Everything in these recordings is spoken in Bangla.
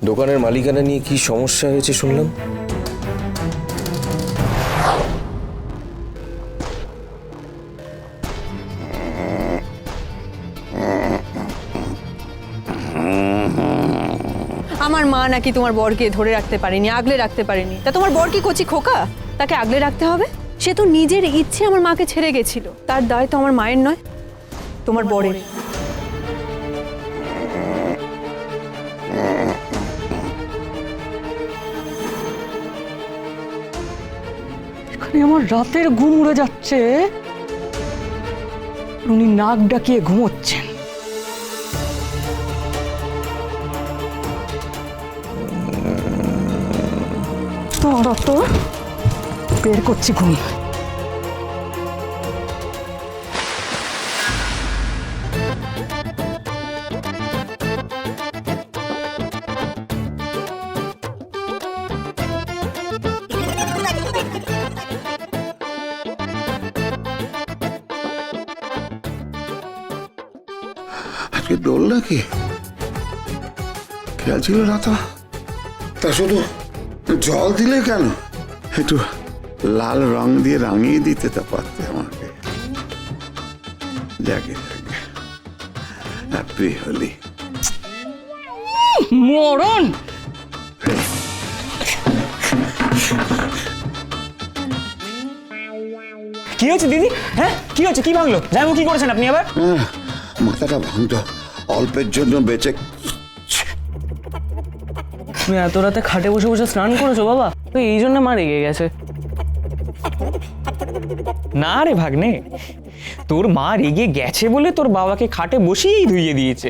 দোকানের মালিকানা নিয়ে কি সমস্যা হয়েছে শুনলাম। আমার মা নাকি তোমার বরকে ধরে রাখতে পারেনি, আগলে রাখতে পারেনি। তা তোমার বর কি কচি খোকা, তাকে আগলে রাখতে হবে? সে তো নিজের ইচ্ছে আমার মাকে ছেড়ে গেছিল, তার দায় তো আমার মায়ের নয়, তোমার বরের। এখানে আমার রাতের ঘুম উড়ে যাচ্ছে, উনি নাক ডাকিয়ে ঘুমোচ্ছেন। তো বের করছি ঘুম। আজকে দোল নাকি? খেয়াল ছিল না তো। তা শুধু জল দিলে কেন? একটু লাল রং দিয়ে রাঙিয়ে দিতে তা পারতে আমাকে। যাকে যাকে, হ্যাপি হোলি। মরণ! কি হয়েছে দিদি? হ্যাঁ কি হয়েছে? কি ভাঙলো? জামু কি করেছেন আপনি আবার? মাথাটা ভাঙত, অল্পের জন্য বেঁচে। তুমি এত রাতে খাটে বসে বসে স্নান করেছো বাবা? তো এই জন্য মা রেগে গেছে। না রে ভাগ্নে, তোর মা রেগে গেছে বলে তোর বাবাকে খাটে বসিয়েই ধুইয়ে দিয়েছে।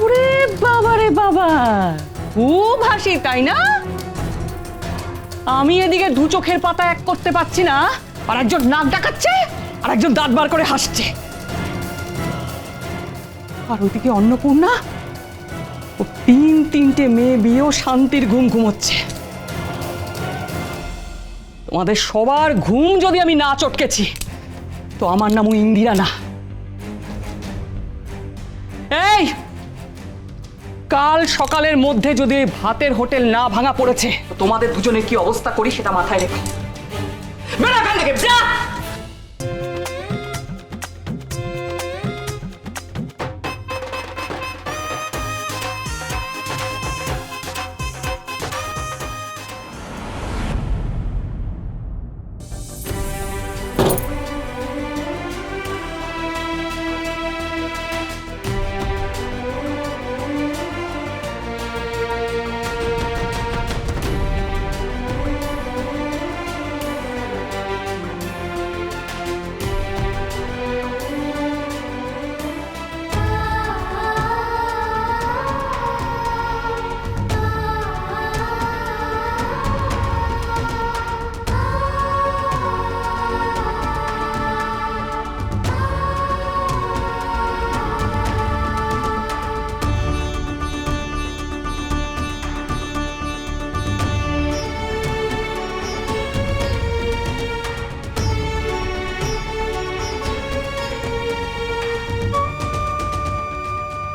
ওরে বাবা রে বাবা, খুব হাসি তাই না? আমি এদিকে দু চোখের পাতা এক করতে পারছি না, আর একজন নাক ডাকাচ্ছে আর একজন দাঁত বার করে হাসছে। আর ওইদিকে অন্নপূর্ণা, ও তিনটে মেয়ে বিয়েও শান্তির ঘুম ঘুমোচ্ছে। তোমাদের সবার ঘুম যদি আমি না চটকেছি তো আমার নামও ইন্দিরা না। এই কাল সকালের মধ্যে যদি ভাতের হোটেল না ভাঙা পড়েছে তো তোমাদের দুজনের কি অবস্থা করি সেটা মাথায় রেখো। বেরো এখান থেকে, যা।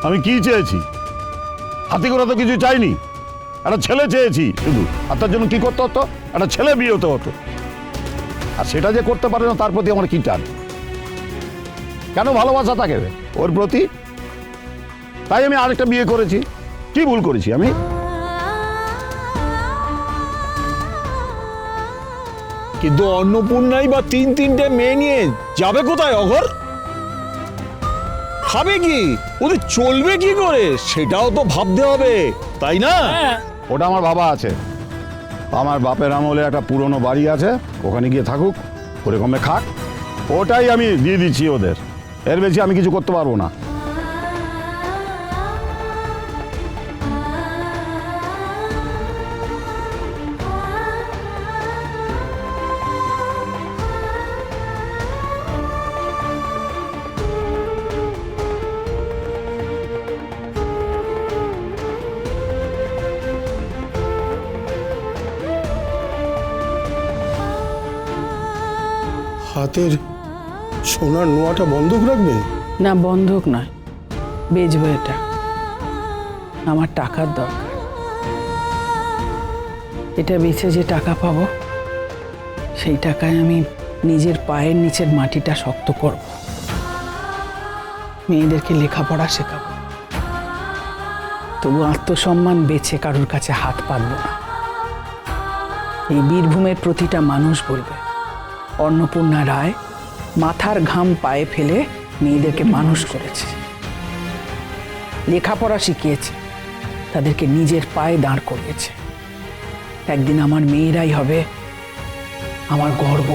আমি কি চেয়েছি? হাতি ঘোড়া তো কিছু চাইনি, একটা ছেলে চেয়েছি শুধু। আর তার জন্য কি করতে হতো? একটা ছেলে বিয়ে হতে হতো। আর সেটা যে করতে পারে না তার প্রতি আমার কি টান, কেন ভালোবাসা থাকে ওর প্রতি? তাই আমি আরেকটা বিয়ে করেছি। কি ভুল করেছি আমি? কিন্তু অন্নপূর্ণাই বা তিনটে মেয়ে নিয়ে যাবে কোথায় অঘর? খাবে কি? ওদের চলবে কি করে সেটাও তো ভাবতে হবে, তাই না? ওটা আমার বাবা আছে, আমার বাপের আমলে একটা পুরনো বাড়ি আছে, ওখানে গিয়ে থাকুক, ওরকমে খাক। ওটাই আমি দিয়ে দিচ্ছি ওদের, এর বেশি আমি কিছু করতে পারবো না। হাতের সোনার নোয়াটা বন্ধক রাখবেন? না, বন্ধক নয়, বেচবো এটা। আমার টাকার দরকার। এটা বেচে যে টাকা পাবো সেই টাকায় আমি নিজের পায়ের নিচের মাটিটা শক্ত করব, মেয়েদেরকে লেখাপড়া শেখাবো। তবু আত্মসম্মান বেছে কারোর কাছে হাত পাতব না। এই বীরভূমের প্রতিটা মানুষ বলবে অন্নপূর্ণা রায় মাথার ঘাম পায়ে ফেলে মেয়েদেরকে মানুষ করেছে, লেখাপড়া শিখিয়েছে, তাদেরকে নিজের পায়ে দাঁড় করিয়েছে। একদিন আমার মেয়েরাই হবে আমার গর্ব।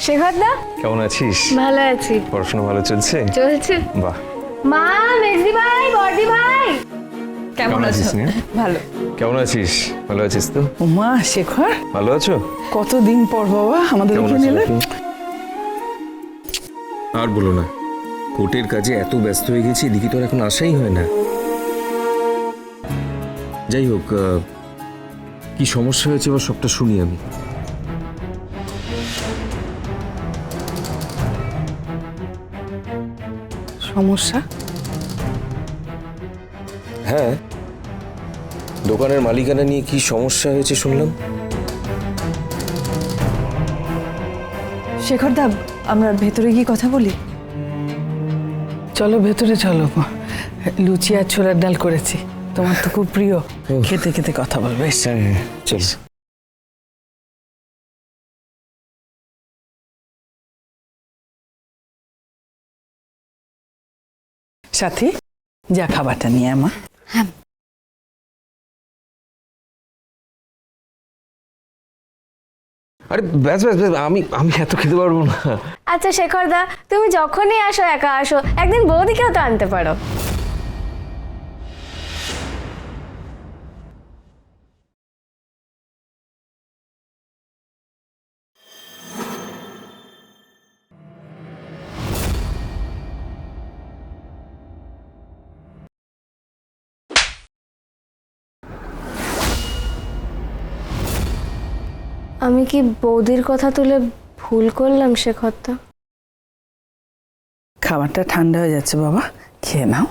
শেখরদা, কেমন আছিস? ভালো আছি। পড়াশোনা ভালো চলছে? চলছে। বাহ। মা, মেজদি ভাই, বড়দি ভাই, কেমন আছো? স্নেহা? ভালো। কেমন আছিস? ভালো আছিস তো? উমা, শেখর, ভালো আছো? কতদিন পর বাবা আমাদের কেমন এখানে আছো এলে। তুমি? আর বলো না, কোর্টের কাজে এত ব্যস্ত হয়ে গেছি, এদিকে তোর এখন আসাই হয় না। যাই হোক, কি সমস্যা হয়েছে এবার সবটা শুনি আমি। সমস্যা? হ্যাঁ, দোকানের মালিকানা নিয়ে কি সমস্যা হয়েছে শুনলাম। শেখরদা, আমরা ভেতরে গিয়ে কথা বলি। চলো ভেতরে চলো, লুচি আর ছোলার ডাল করেছি, তোমার তো খুব প্রিয়। খেতে খেতে কথা বলবে। চল। সাথী, যা খাবারটা নিয়ে আমা। আরে ব্যাস ব্যাস ব্যাস, আমি আমি এত খেতে পারবো না। আচ্ছা শেখরদা, তুমি যখনই আসো একা আসো, একদিন বৌদিকেও তো আনতে পারো। আমি কি বৌদির কথা তুলে ভুল করলাম শেখরদা? খাবারটা ঠান্ডা হয়ে যাচ্ছে বাবা, খেয়ে নাও।